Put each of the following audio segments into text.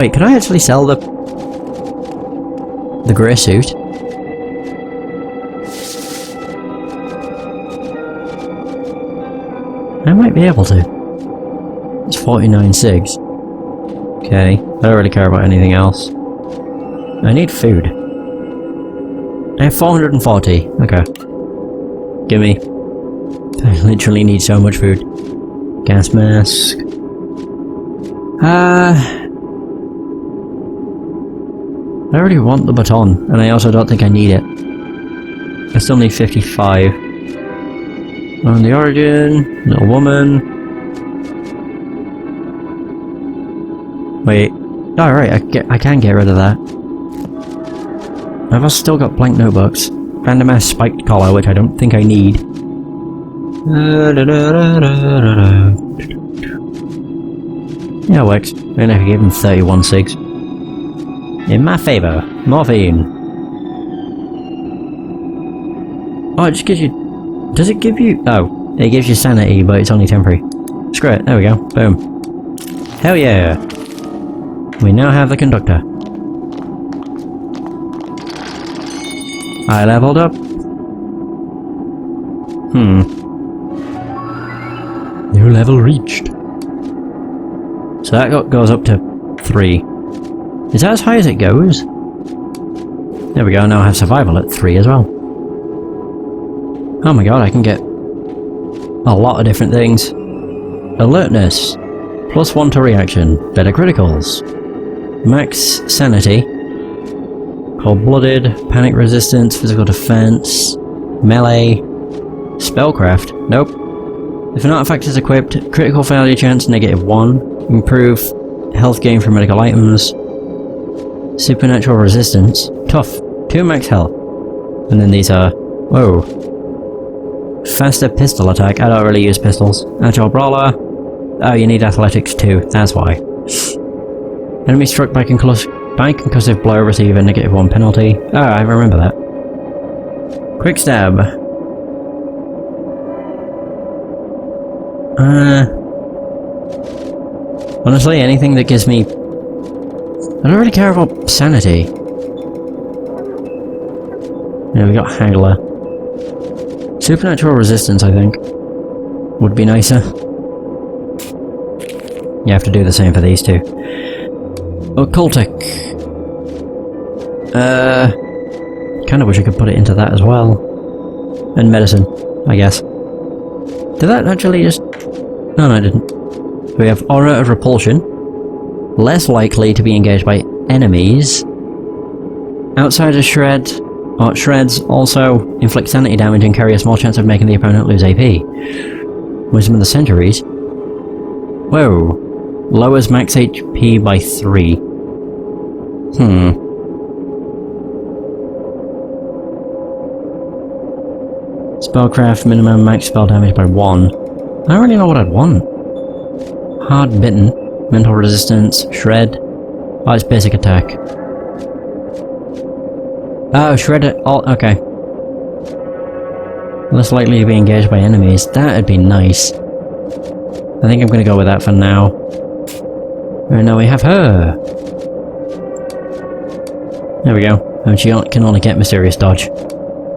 Wait, could I actually sell the grey suit? I might be able to. It's 49 cigs. Okay, I don't really care about anything else. I need food. I have 440. Okay. Gimme. I literally need so much food. Gas mask. I already want the baton, and I also don't think I need it. I still need 55. On the origin, little woman. Wait. Oh right, I can get rid of that. I've also still got blank notebooks. Random ass spiked collar, which I don't think I need. Yeah, it works. And I gave him 31 cigs. In my favour, morphine. Oh, it just gives you... Does it give you... Oh, it gives you sanity, but it's only temporary. Screw it, there we go. Boom. Hell yeah! We now have the conductor. I leveled up. New level reached. So that goes up to 3. Is that as high as it goes? There we go, now I have survival at 3 as well. Oh my god, I can get a lot of different things. Alertness. +1 to reaction. Better criticals. Max sanity. Cold-blooded. Panic resistance. Physical defense. Melee. Spellcraft. Nope. If an artifact is equipped, critical failure chance -1. Improve health gain from medical items. Supernatural resistance. Tough. 2 max health. And then these are... Whoa. Faster pistol attack. I don't really use pistols. Agile brawler. Oh, you need athletics too. That's why. Enemy struck by concussive blow receive a -1 penalty. Oh, I remember that. Quick stab. Honestly, anything that gives me... I don't really care about sanity. Yeah, we got Haggler. Supernatural resistance, I think, would be nicer. You have to do the same for these two. Occultic. Kinda wish I could put it into that as well. And medicine, I guess. Did that actually just... No, no, I didn't. We have Aura of Repulsion. Less likely to be engaged by enemies. Outside of Shred... Or Shreds also inflict sanity damage and carry a small chance of making the opponent lose AP. Wisdom of the Centuries. Whoa. Lowers max HP by 3. Spellcraft, minimum max spell damage by 1. I don't really know what I'd want. Hard Bitten. Mental resistance. Shred. Oh, it's basic attack. Oh, Shred it. Oh, okay. Less likely to be engaged by enemies. That'd be nice. I think I'm gonna go with that for now. And now we have her! There we go. And she can only get Mysterious Dodge.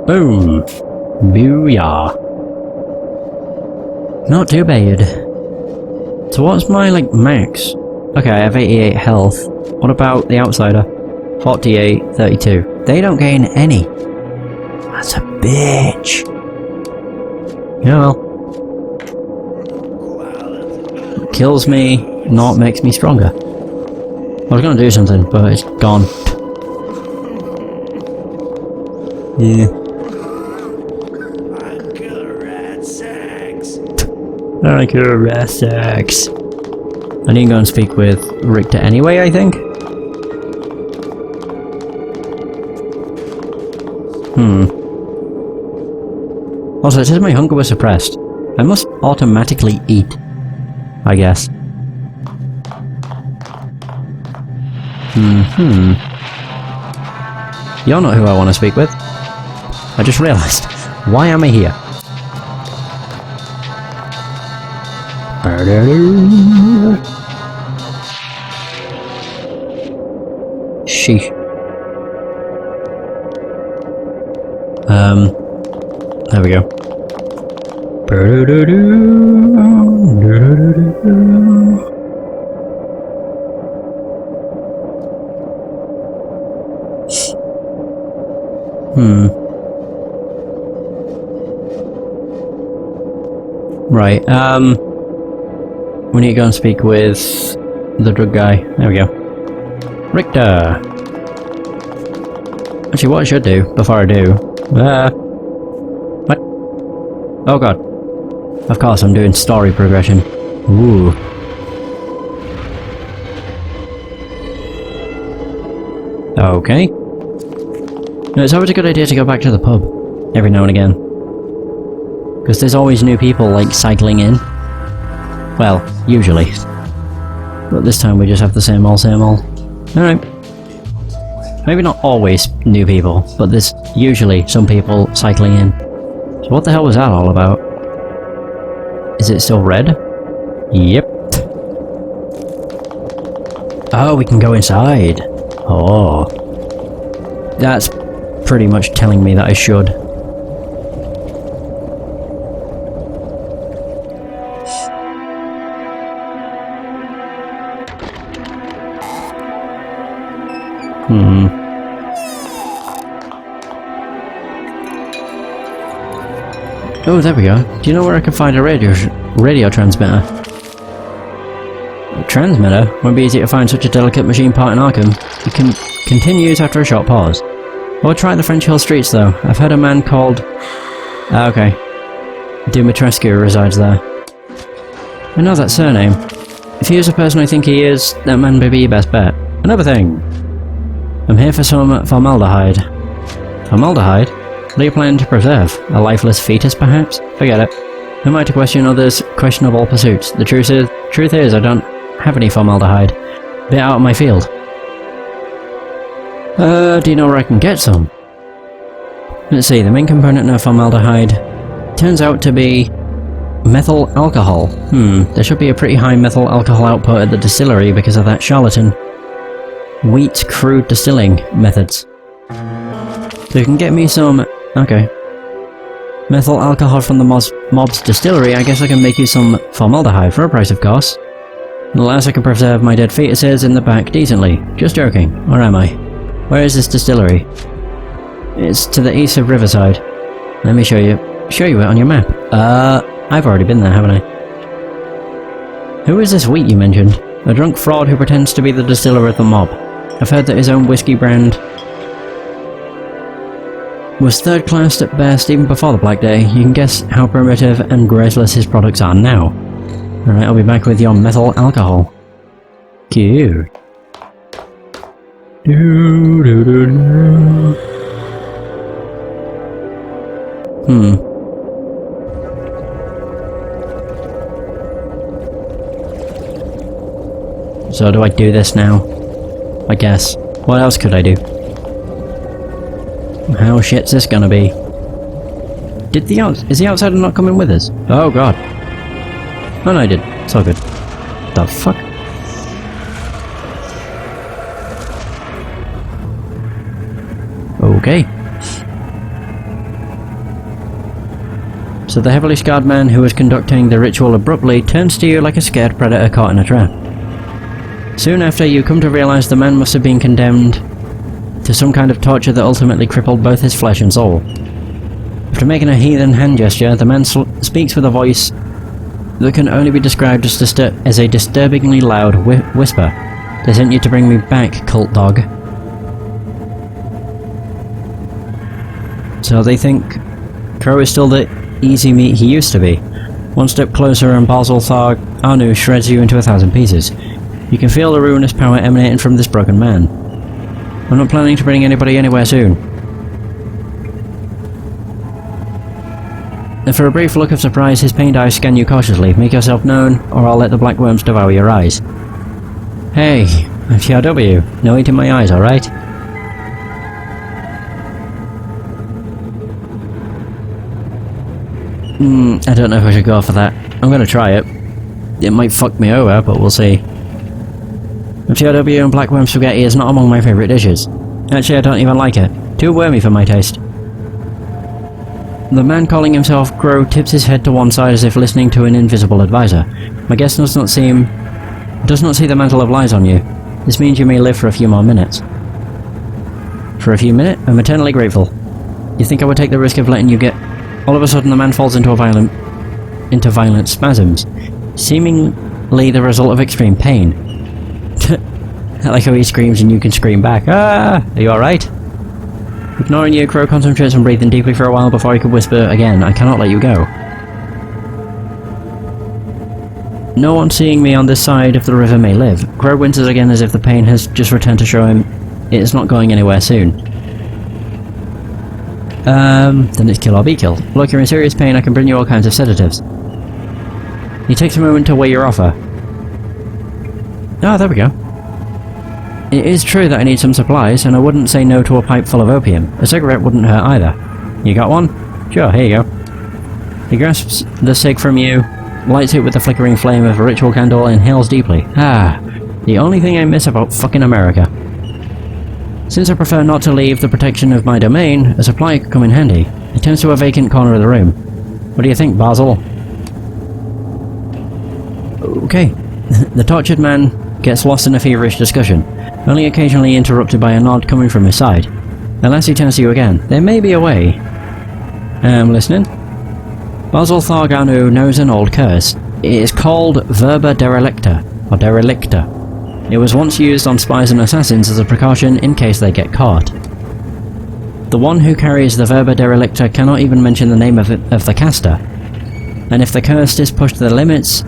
Boom! Booyah! Not too bad. So what's my, like, max? Okay, I have 88 health. What about the Outsider? 48, 32. They don't gain any. That's a bitch. Yeah, well. Kills me, not makes me stronger. I was gonna do something, but it's gone. Yeah. I kill rat sacks. I need to go and speak with Richter anyway, I think. Also, it says my hunger was suppressed. I must automatically eat, I guess. You're not who I want to speak with. I just realised. Why am I here? Sheesh. There we go. Right, we need to go and speak with the drug guy. There we go. Richter! Actually, what I should do, before I do... What? Oh god. Of course, I'm doing story progression. Ooh. Okay. No, it's always a good idea to go back to the pub, every now and again. Because there's always new people, like, cycling in. Well, usually. But this time we just have the same old, same old. Alright. Maybe not always new people, but there's usually some people cycling in. So what the hell was that all about? Is it still red? Yep. Oh, we can go inside. Oh. That's pretty much telling me that I should. Oh, there we go. Do you know where I can find a radio transmitter? A transmitter? Won't be easy to find such a delicate machine part in Arkham. It continues after a short pause. We'll try the French Hill streets though. I've heard a man called... okay. Dumitrescu resides there. I know that surname. If he is the person I think he is, that man may be your best bet. Another thing. I'm here for some formaldehyde. Formaldehyde? What are you planning to preserve? A lifeless fetus, perhaps? Forget it. Who am I to question others' questionable pursuits? The truth is, I don't have any formaldehyde. Bit out of my field. Do you know where I can get some? Let's see, the main component of formaldehyde turns out to be methyl alcohol. There should be a pretty high methyl alcohol output at the distillery because of that charlatan wheat crude distilling methods. So you can get me some... okay. Methyl alcohol from the mob's distillery. I guess I can make you some formaldehyde for a price, of course. Unless I can preserve my dead fetuses in the back decently. Just joking. Or am I? Where is this distillery? It's to the east of Riverside. Let me show you it on your map. I've already been there, haven't I? Who is this wheat you mentioned? A drunk fraud who pretends to be the distiller of the mob. I've heard that his own whiskey brand was third class at best even before the Black Day. You can guess how primitive and graceless his products are now. Alright, I'll be back with your methyl alcohol. Cute. So do I do this now? I guess. What else could I do? How shit's this gonna be? Is the outsider not coming with us? Oh god. Oh no, I did. It's all good. The fuck? Okay. So the heavily scarred man who was conducting the ritual abruptly turns to you like a scared predator caught in a trap. Soon after, you come to realize the man must have been condemned to some kind of torture that ultimately crippled both his flesh and soul. After making a heathen hand gesture, the man speaks with a voice that can only be described as a disturbingly loud whisper. They sent you to bring me back, cult dog. So they think Crow is still the easy meat he used to be. One step closer and Basil Tharg Anu shreds you into 1,000 pieces. You can feel the ruinous power emanating from this broken man. I'm not planning to bring anybody anywhere soon. And for a brief look of surprise, his pained eyes scan you cautiously. Make yourself known, or I'll let the black worms devour your eyes. Hey, I'm TRW. No eating my eyes, alright? I don't know if I should go for that. I'm gonna try it. It might fuck me over, but we'll see. TRW and black worm spaghetti is not among my favourite dishes. Actually, I don't even like it. Too wormy for my taste. The man calling himself Crow tips his head to one side as if listening to an invisible advisor. My guest does not see the mantle of lies on you. This means you may live for a few more minutes. For a few minutes? I'm eternally grateful. You think I would take the risk of letting you get... All of a sudden the man falls into violent spasms, seemingly the result of extreme pain. I like how he screams and you can scream back. Ah! Are you alright? Ignoring you, Crow concentrates on breathing deeply for a while before he could whisper again, I cannot let you go. No one seeing me on this side of the river may live. Crow winces again as if the pain has just returned to show him it is not going anywhere soon. Then it's kill or be killed. Look, you're in serious pain, I can bring you all kinds of sedatives. He takes a moment to weigh your offer. Ah, there we go. It is true that I need some supplies, and I wouldn't say no to a pipe full of opium. A cigarette wouldn't hurt either. You got one? Sure, here you go. He grasps the cig from you, lights it with the flickering flame of a ritual candle, and inhales deeply. Ah, the only thing I miss about fucking America. Since I prefer not to leave the protection of my domain, a supply could come in handy. He turns to a vacant corner of the room. What do you think, Basil? Okay. The tortured man gets lost in a feverish discussion, only occasionally interrupted by a nod coming from his side. Unless he turns to you again. There may be a way. Listening? Basil Tharganu knows an old curse. It is called Verba Derelicta, or Derelicta. It was once used on spies and assassins as a precaution in case they get caught. The one who carries the Verba Derelicta cannot even mention the name of the caster, and if the cursed is pushed to the limits,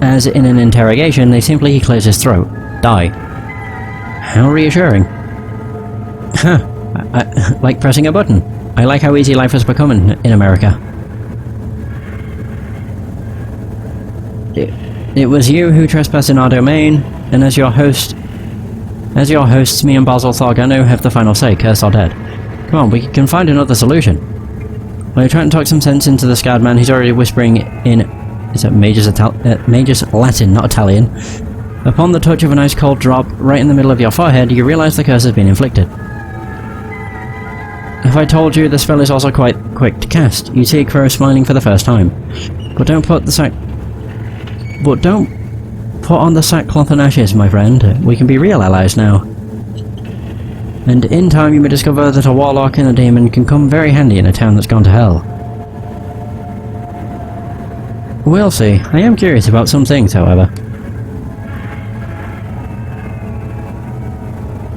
as in an interrogation, they simply clears his throat. Die. How reassuring. Huh. I like pressing a button. I like how easy life has become in America. It was you who trespassed in our domain, and as your hosts, me and Basil Tharganu have the final say, cursed or dead. Come on, we can find another solution. While you're trying to talk some sense into the scarred man, he's already whispering in... Is it Mage's Latin, not Italian? Upon the touch of an ice cold drop right in the middle of your forehead, you realise the curse has been inflicted. If I told you the spell is also quite quick to cast, you'd see Crow smiling for the first time. But don't put on the sackcloth and ashes, my friend. We can be real allies now. And in time you may discover that a warlock and a demon can come very handy in a town that's gone to hell. We'll see. I am curious about some things, however.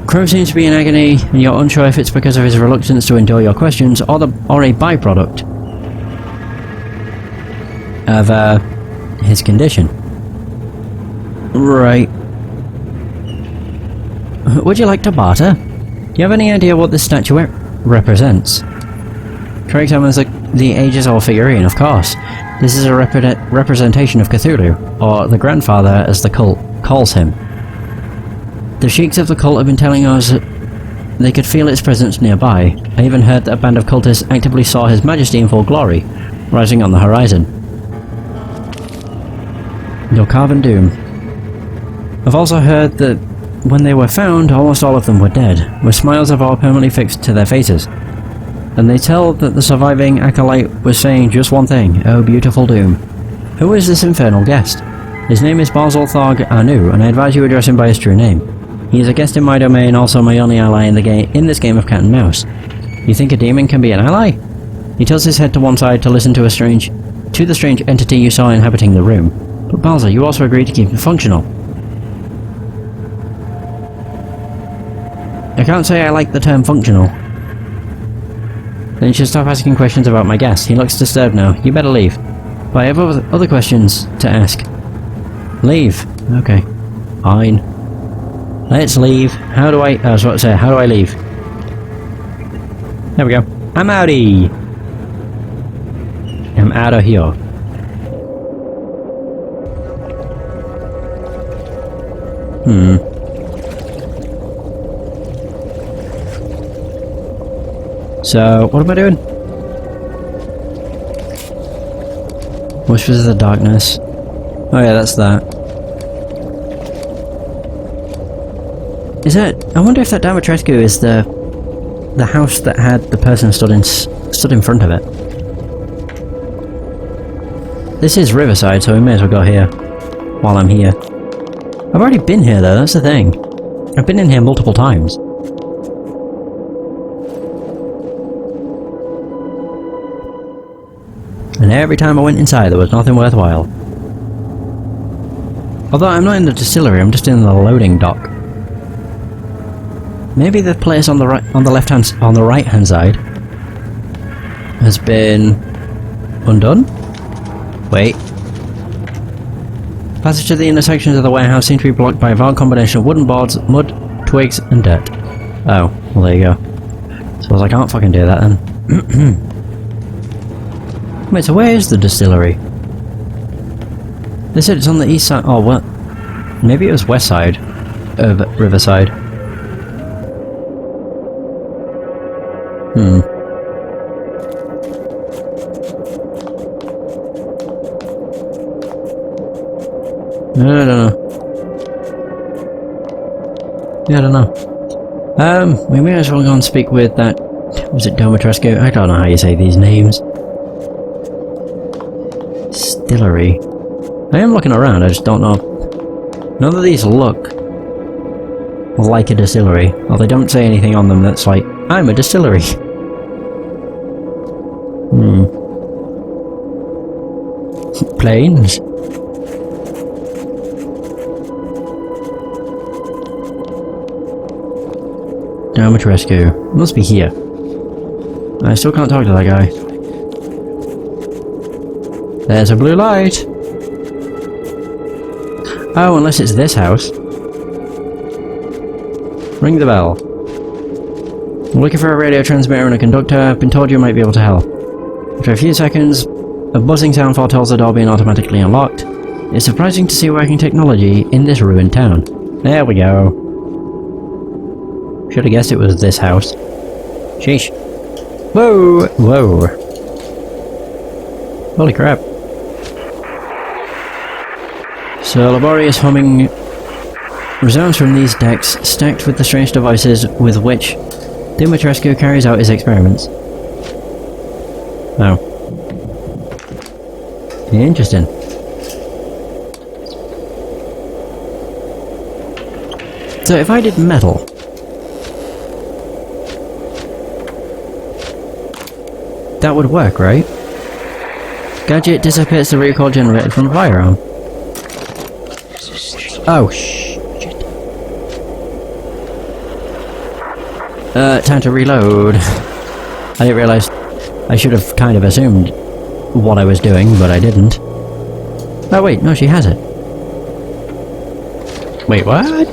Crow seems to be in agony, and you're unsure if it's because of his reluctance to endure your questions or a byproduct of his condition. Right. Would you like to barter? Do you have any idea what this statuette represents? Crow examines the ages-old figurine, of course. This is a representation of Cthulhu, or the Grandfather as the cult calls him. The sheiks of the cult have been telling us they could feel its presence nearby. I even heard that a band of cultists actively saw His Majesty in full glory, rising on the horizon. Your carven doom. I've also heard that when they were found, almost all of them were dead, with smiles of awe permanently fixed to their faces. And they tell that the surviving acolyte was saying just one thing, oh beautiful doom. Who is this infernal guest? His name is Basil Tharganu, and I advise you address him by his true name. He is a guest in my domain, also my only ally in this game of cat and mouse. You think a demon can be an ally? He tilts his head to one side to listen to the strange entity you saw inhabiting the room. But Basil, you also agreed to keep it functional. I can't say I like the term functional. Then you should stop asking questions about my guest. He looks disturbed now. You better leave. But I have other questions to ask. Leave. Okay. Fine. Let's leave. How do I... I was about to say, how do I leave? There we go. I'm outie! I'm out of here. So, what am I doing? Whispers of the Darkness. Oh yeah, that's that. Is that... I wonder if that Dimitrescu is the house that had the person stood in front of it. This is Riverside, so we may as well go here while I'm here. I've already been here though, that's the thing. I've been in here multiple times. And every time I went inside there was nothing worthwhile. Although I'm not in the distillery, I'm just in the loading dock. Maybe the place on the right hand side has been undone? Wait. Passage to the intersections of the warehouse seem to be blocked by a vile combination of wooden boards, mud, twigs, and dirt. Oh, well there you go. Suppose I can't fucking do that then. Wait, so where is the distillery? They said it's on the east side. Oh, what? Maybe it was west side of Riverside. I don't know. Yeah, I don't know. We may as well go and speak with that... Was it Dimitrescu? I don't know how you say these names. Distillery. I am looking around, I just don't know. None of these look like a distillery. Well, they don't say anything on them that's like, I'm a distillery. Planes. Dimitrescu. Must be here. I still can't talk to that guy. There's a blue light! Oh, unless it's this house. Ring the bell. I'm looking for a radio transmitter and a conductor. I've been told you might be able to help. After a few seconds, a buzzing sound foretells the door being automatically unlocked. It's surprising to see working technology in this ruined town. There we go. Should have guessed it was this house. Sheesh. Whoa! Whoa. Holy crap. So laborious humming resounds from these decks, stacked with the strange devices with which Dimitrescu carries out his experiments. Oh. Interesting. So if I did metal... that would work, right? Gadget dissipates the recoil generated from the firearm. Oh, shit. Time to reload. I didn't realise... I should have kind of assumed what I was doing, but I didn't. Oh wait, no, she has it. Wait, what?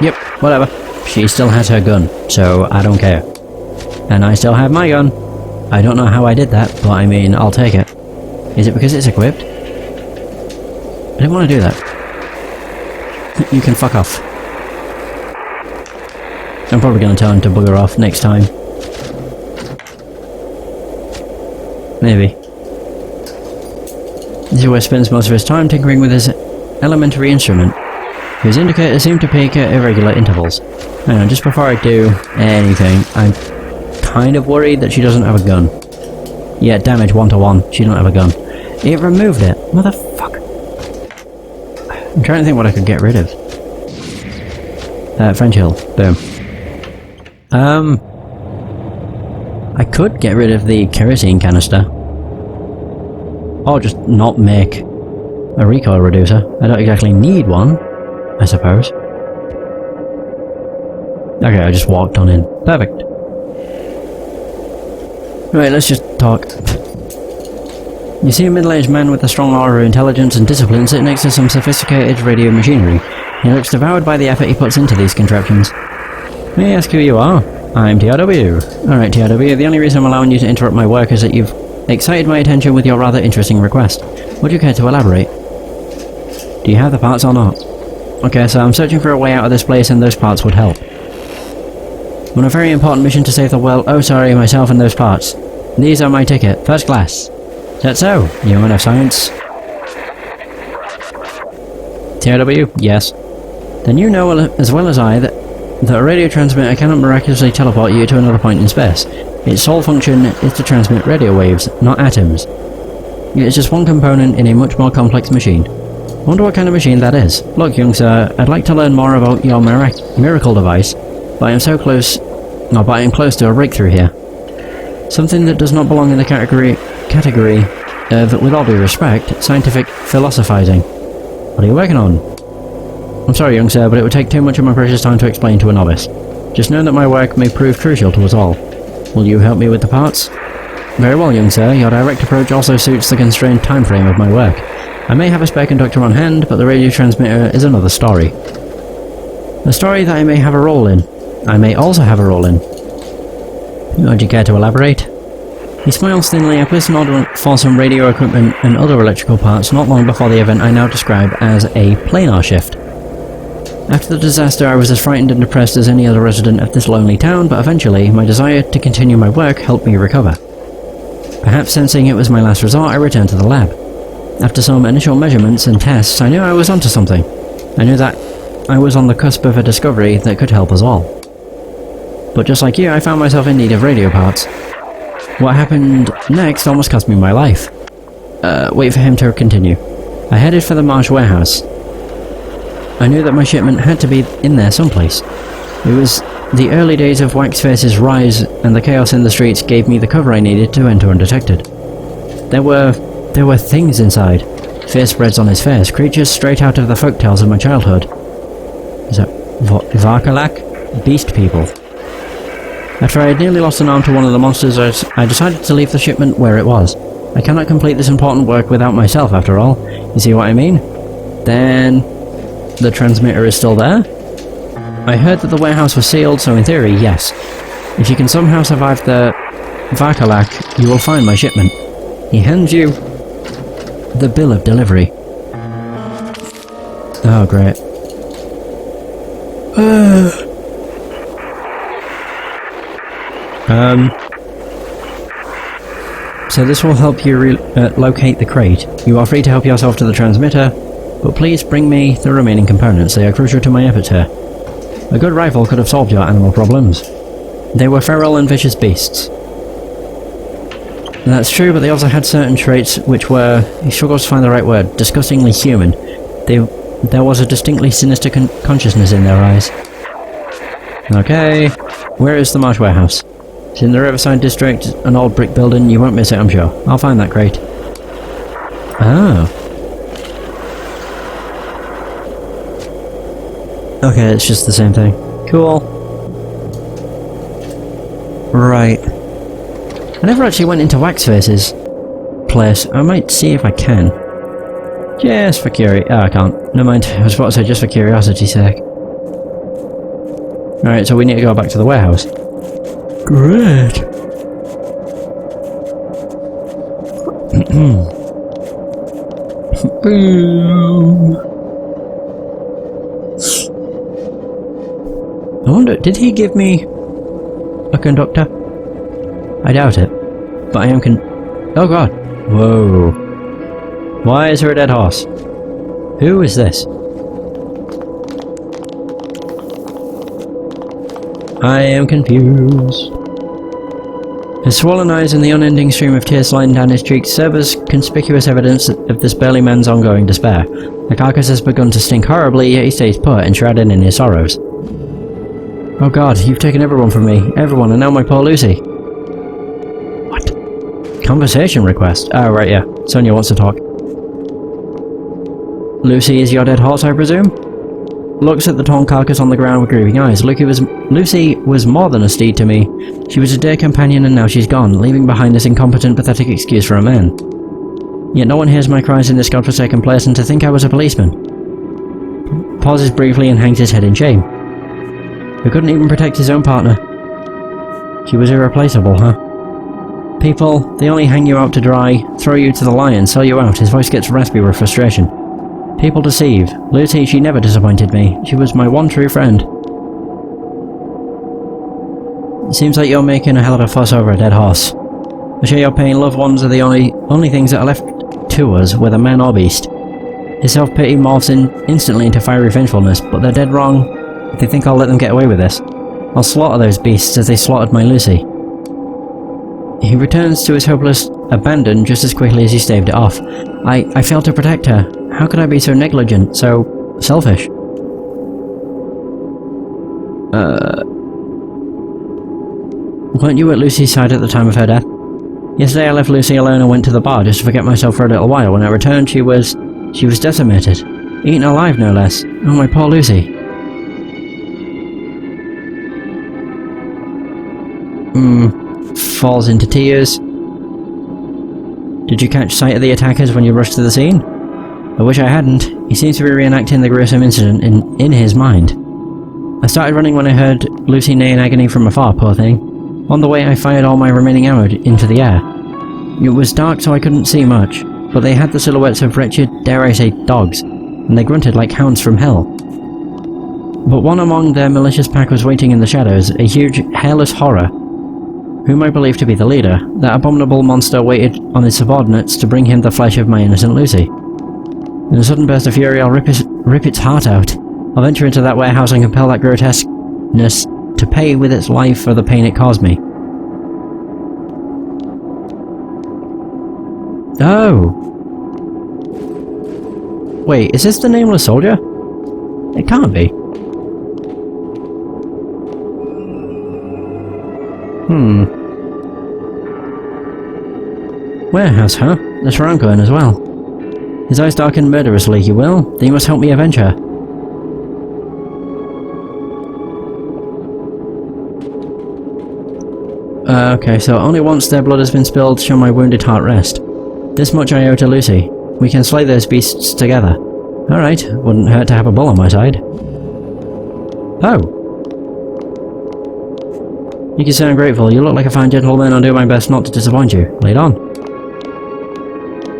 Yep, whatever. She still has her gun, so I don't care. And I still have my gun. I don't know how I did that, but I mean, I'll take it. Is it because it's equipped? I didn't want to do that. You can fuck off. I'm probably going to tell him to bugger off next time. Maybe. This is where he spends most of his time tinkering with his elementary instrument. His indicators seem to peak at irregular intervals. Hang on, just before I do anything, I'm kind of worried that she doesn't have a gun. Yeah, damage 1-to-1, she doesn't have a gun. It removed it. Motherfucker. I'm trying to think what I could get rid of. French Hill. Boom. I could get rid of the kerosene canister. Or just not make a recoil reducer. I don't exactly need one, I suppose. Okay, I just walked on in. Perfect. Right, let's just talk. You see a middle-aged man with a strong aura of intelligence and discipline sitting next to some sophisticated radio machinery. He looks devoured by the effort he puts into these contraptions. May I ask who you are? I'm TRW. Alright, TRW, the only reason I'm allowing you to interrupt my work is that you've excited my attention with your rather interesting request. Would you care to elaborate? Do you have the parts or not? Okay, so I'm searching for a way out of this place and those parts would help. I'm on a very important mission to save the world. Oh, sorry, myself and those parts. These are my ticket. First class. Is that so? You man of science? TRW? Yes. Then you know as well as I that a radio transmitter cannot miraculously teleport you to another point in space. Its sole function is to transmit radio waves, not atoms. It is just one component in a much more complex machine. I wonder what kind of machine that is. Look, young sir, I'd like to learn more about your miracle device, but I am close to a breakthrough here. Something that does not belong in the category of, with all due respect, scientific philosophizing. What are you working on? I'm sorry, young sir, but it would take too much of my precious time to explain to a novice. Just know that my work may prove crucial to us all. Will you help me with the parts? Very well, young sir. Your direct approach also suits the constrained time frame of my work. I may have a spare conductor on hand, but the radio transmitter is another story. A story that I may have a role in. I may also have a role in. Would you care to elaborate? He smiles thinly. I placed an order for some radio equipment and other electrical parts not long before the event I now describe as a planar shift. After the disaster, I was as frightened and depressed as any other resident of this lonely town, but eventually, my desire to continue my work helped me recover. Perhaps sensing it was my last resort, I returned to the lab. After some initial measurements and tests, I knew I was onto something. I knew that I was on the cusp of a discovery that could help us all. But just like you, I found myself in need of radio parts. What happened next almost cost me my life. Wait for him to continue. I headed for the Marsh warehouse. I knew that my shipment had to be in there someplace. It was the early days of Waxface's rise, and the chaos in the streets gave me the cover I needed to enter undetected. There were things inside. Fear spreads on his face, creatures straight out of the folktales of my childhood. Is that Varkalak? Beast people. After I had nearly lost an arm to one of the monsters, I decided to leave the shipment where it was. I cannot complete this important work without myself, after all. You see what I mean? Then the transmitter is still there? I heard that the warehouse was sealed, so in theory, yes. If you can somehow survive the Varkalak, you will find my shipment. He hands you the bill of delivery. Oh, great. So this will help you locate the crate. You are free to help yourself to the transmitter, but please bring me the remaining components. They are crucial to my efforts here. A good rifle could have solved your animal problems. They were feral and vicious beasts. That's true, but they also had certain traits which were, he struggles to find the right word, disgustingly human. There was a distinctly sinister consciousness in their eyes. Okay, where is the Marsh warehouse? It's in the Riverside District, an old brick building. You won't miss it, I'm sure. I'll find that crate. Oh. Okay, it's just the same thing. Cool. Right. I never actually went into Waxface's place. I might see if I can. Just for curiosity. Oh, I can't. Never mind. I was about to say just for curiosity's sake. Alright, so we need to go back to the warehouse. Great. I wonder, did he give me a conductor? I doubt it. But I am oh god. Whoa. Why is there a dead horse? Who is this? I am confused. His swollen eyes and the unending stream of tears sliding down his cheeks serve as conspicuous evidence of this burly man's ongoing despair. The carcass has begun to stink horribly, yet he stays put, enshrouded in his sorrows. Oh god, you've taken everyone from me. Everyone, and now my poor Lucy. What? Conversation request? Oh, right, yeah. Sonia wants to talk. Lucy is your dead horse, I presume? Looks at the torn carcass on the ground with grieving eyes. Lucy was more than a steed to me. She was a dear companion, and now she's gone, leaving behind this incompetent, pathetic excuse for a man. Yet no one hears my cries in this godforsaken place, and to think I was a policeman. Pauses briefly and hangs his head in shame. Who couldn't even protect his own partner. She was irreplaceable, huh? People, they only hang you out to dry, throw you to the lion, sell you out. His voice gets raspy with frustration. People deceive. Lucy, she never disappointed me. She was my one true friend. It seems like you're making a hell of a fuss over a dead horse. I share your pain. Loved ones are the only things that are left to us, whether man or beast. His self-pity morphs instantly into fiery vengefulness, but they're dead wrong if they think I'll let them get away with this. I'll slaughter those beasts as they slaughtered my Lucy. He returns to his hopeless abandon just as quickly as he staved it off. I failed to protect her. How could I be so negligent, so selfish? Weren't you at Lucy's side at the time of her death? Yesterday I left Lucy alone and went to the bar just to forget myself for a little while. When I returned, she was decimated. Eaten alive, no less. Oh, my poor Lucy. Falls into tears. Did you catch sight of the attackers when you rushed to the scene? I wish I hadn't. He seems to be reenacting the gruesome incident in his mind. I started running when I heard Lucy neigh in agony from afar, poor thing. On the way I fired all my remaining ammo into the air. It was dark so I couldn't see much, but they had the silhouettes of wretched, dare I say, dogs, and they grunted like hounds from hell. But one among their malicious pack was waiting in the shadows, a huge, hairless horror, whom I believed to be the leader. That abominable monster waited on his subordinates to bring him the flesh of my innocent Lucy. In a sudden burst of fury, I'll rip its heart out. I'll venture into that warehouse and compel that grotesqueness to pay with its life for the pain it caused me. Oh! Wait, is this the Nameless Soldier? It can't be. Warehouse, huh? That's where I'm going as well. His eyes darken murderously, you will? Then you must help me avenge her. Okay, so only once their blood has been spilled shall my wounded heart rest. This much I owe to Lucy. We can slay those beasts together. Alright, wouldn't hurt to have a bull on my side. Oh! You can sound grateful. You look like a fine gentleman. I'll do my best not to disappoint you. Lead on.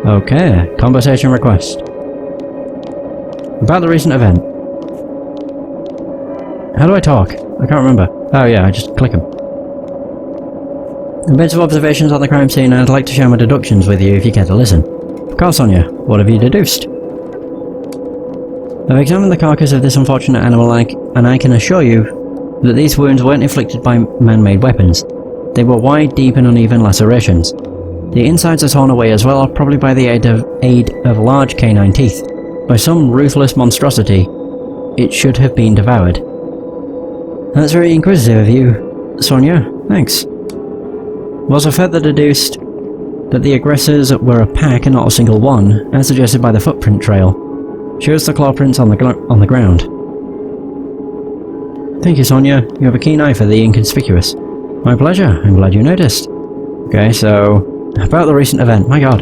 Okay, conversation request. About the recent event. How do I talk? I can't remember. Oh yeah, I just click them. A bit of observations on the crime scene, and I'd like to share my deductions with you if you care to listen. Of course, Sonia. What have you deduced? I've examined the carcass of this unfortunate animal, and I can assure you that these wounds weren't inflicted by man-made weapons. They were wide, deep and uneven lacerations. The insides are torn away as well, probably by the aid of large canine teeth. By some ruthless monstrosity, it should have been devoured. That's very inquisitive of you, Sonia. Thanks. I've also further deduced that the aggressors were a pack and not a single one, as suggested by the footprint trail. Shows the claw prints on the ground. Thank you, Sonia. You have a keen eye for the inconspicuous. My pleasure. I'm glad you noticed. Okay, so about the recent event. My god.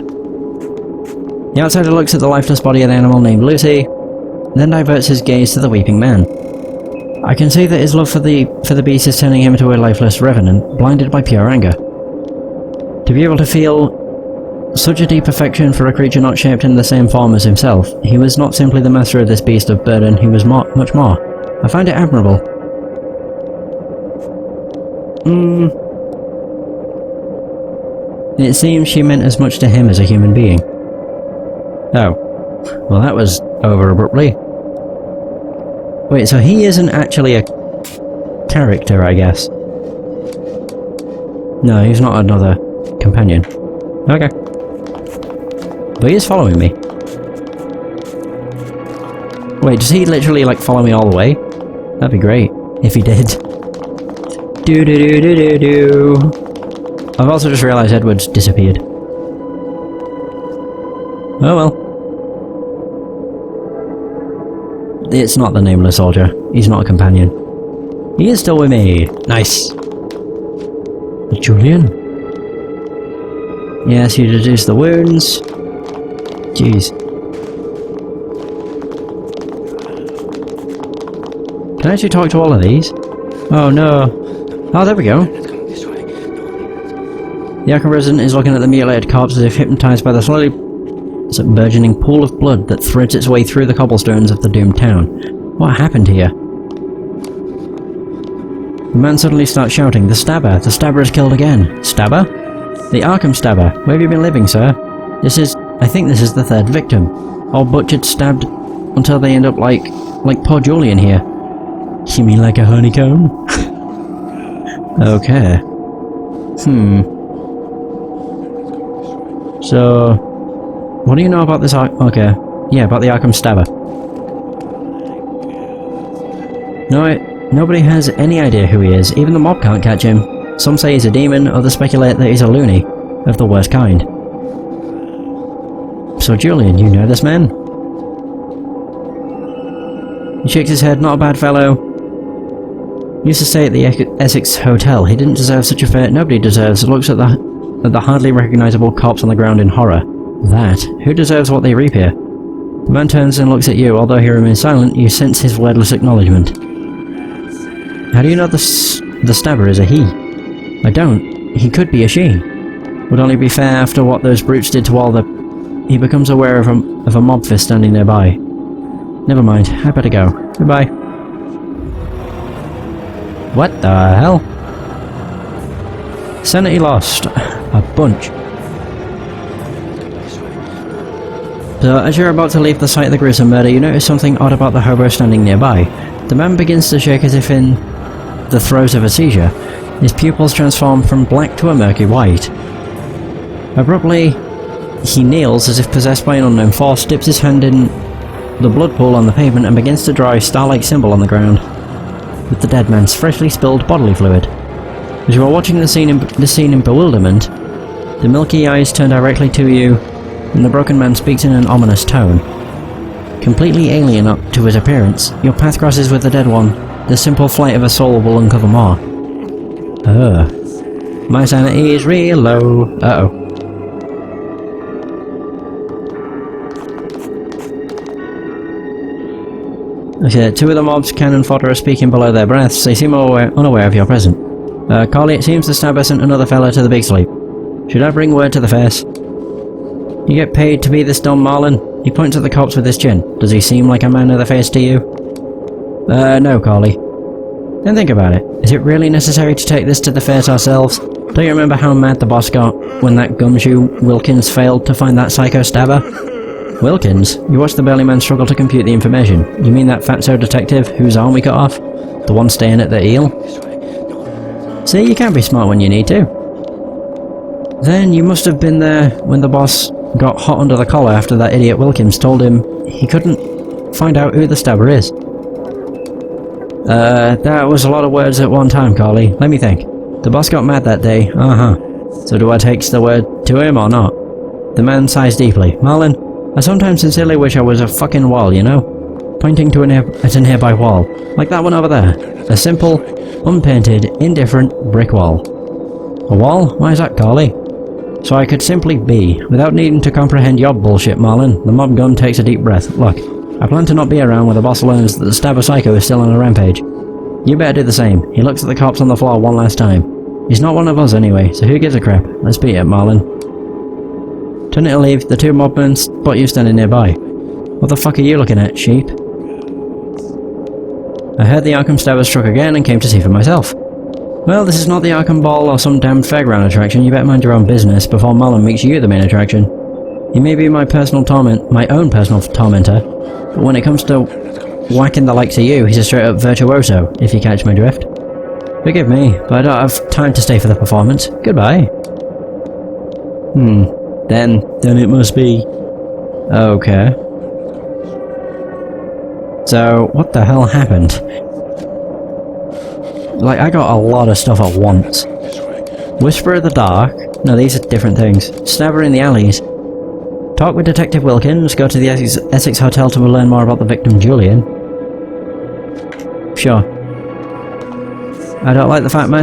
The outsider looks at the lifeless body of the animal named Lucy, then diverts his gaze to the weeping man. I can see that his love for the beast is turning him into a lifeless revenant, blinded by pure anger. To be able to feel such a deep affection for a creature not shaped in the same form as himself, he was not simply the master of this beast of burden, he was much more. I find it admirable. It seems she meant as much to him as a human being. Oh. Well, that was over abruptly. Wait, so he isn't actually a character, I guess. No, he's not another companion. Okay. But he is following me. Wait, does he literally, like, follow me all the way? That'd be great, if he did. Do-do-do-do-do-do. I've also just realised Edward's disappeared. Oh well. It's not the Nameless Soldier. He's not a companion. He is still with me. Nice. Julian? Yes, you deduce the wounds. Jeez. Can I actually talk to all of these? Oh no. Oh, there we go. The Arkham resident is looking at the mutilated corpse as if hypnotised by the slowly burgeoning pool of blood that threads its way through the cobblestones of the doomed town. What happened here? The man suddenly starts shouting, The stabber is killed again! Stabber? The Arkham stabber. Where have you been living, sir? I think this is the third victim. All butchered, stabbed, until they end up like poor Julian here. You mean like a honeycomb? Okay. So, what do you know about this okay. Yeah, about the Arkham stabber. No, nobody has any idea who he is. Even the mob can't catch him. Some say he's a demon, others speculate that he's a loony. Of the worst kind. So Julian, you know this man? He shakes his head, not a bad fellow. Used to stay at the Essex Hotel. He didn't deserve such a fate. Nobody deserves. Looks at the hardly recognisable corpse on the ground in horror. That? Who deserves what they reap here? The man turns and looks at you. Although he remains silent, you sense his wordless acknowledgement. How do you know the stabber is a he? I don't. He could be a she. Would only be fair after what those brutes did to all the... He becomes aware of a mob fist standing nearby. Never mind, I better go. Goodbye. What the hell? Sanity lost. A bunch. So, as you're about to leave the site of the gruesome murder, you notice something odd about the hobo standing nearby. The man begins to shake as if in the throes of a seizure. His pupils transform from black to a murky white. Abruptly, he kneels as if possessed by an unknown force, dips his hand in the blood pool on the pavement and begins to draw a star-like symbol on the ground, with the dead man's freshly spilled bodily fluid. As you are watching the scene in bewilderment, the milky eyes turn directly to you, and the broken man speaks in an ominous tone. Completely alien up to his appearance, your path crosses with the dead one. The simple flight of a soul will uncover more. My sanity is real low. Uh-oh. Okay, two of the mob's cannon fodder are speaking below their breaths. They seem unaware of your presence. Carly, it seems the stabber sent another fella to the big sleep. Should I bring word to the face? You get paid to be this dumb, Marlin? He points at the corpse with his chin. Does he seem like a man of the face to you? No, Carly. Then think about it. Is it really necessary to take this to the face ourselves? Don't you remember how mad the boss got when that gumshoe Wilkins failed to find that psycho stabber? Wilkins? You watched the burly man struggle to compute the information. You mean that fatso detective whose arm we cut off? The one staying at the eel? See, you can be smart when you need to. Then you must have been there when the boss got hot under the collar after that idiot Wilkins told him he couldn't find out who the stabber is. That was a lot of words at one time, Carly. Let me think. The boss got mad that day. So do I take the word to him or not? The man sighs deeply. Marlin, I sometimes sincerely wish I was a fucking wall, you know? Pointing to at a nearby wall. Like that one over there. A simple, unpainted, indifferent brick wall. A wall? Why is that, Carly? So I could simply be, without needing to comprehend your bullshit, Marlin. The mob gun takes a deep breath. Look, I plan to not be around when the boss learns that the stabber psycho is still on a rampage. You better do the same. He looks at the corpse on the floor one last time. He's not one of us anyway, so who gives a crap? Let's beat it, Marlin. Turning to leave, the two mobmen spot you standing nearby. What the fuck are you looking at, sheep? I heard the Arkham stabber struck again and came to see for myself. Well, this is not the Arkham Ball or some damn fairground attraction. You better mind your own business before Marlin makes you the main attraction. He may be my own personal tormentor, but when it comes to whacking the likes of you, he's a straight-up virtuoso, if you catch my drift. Forgive me, but I don't have time to stay for the performance. Goodbye. Then it must be... Okay. So, what the hell happened? Like, I got a lot of stuff at once. Whisper of the Dark. No, these are different things. Stabber in the alleys. Talk with Detective Wilkins. Go to the Essex Hotel to learn more about the victim, Julian. Sure. I don't like the fact my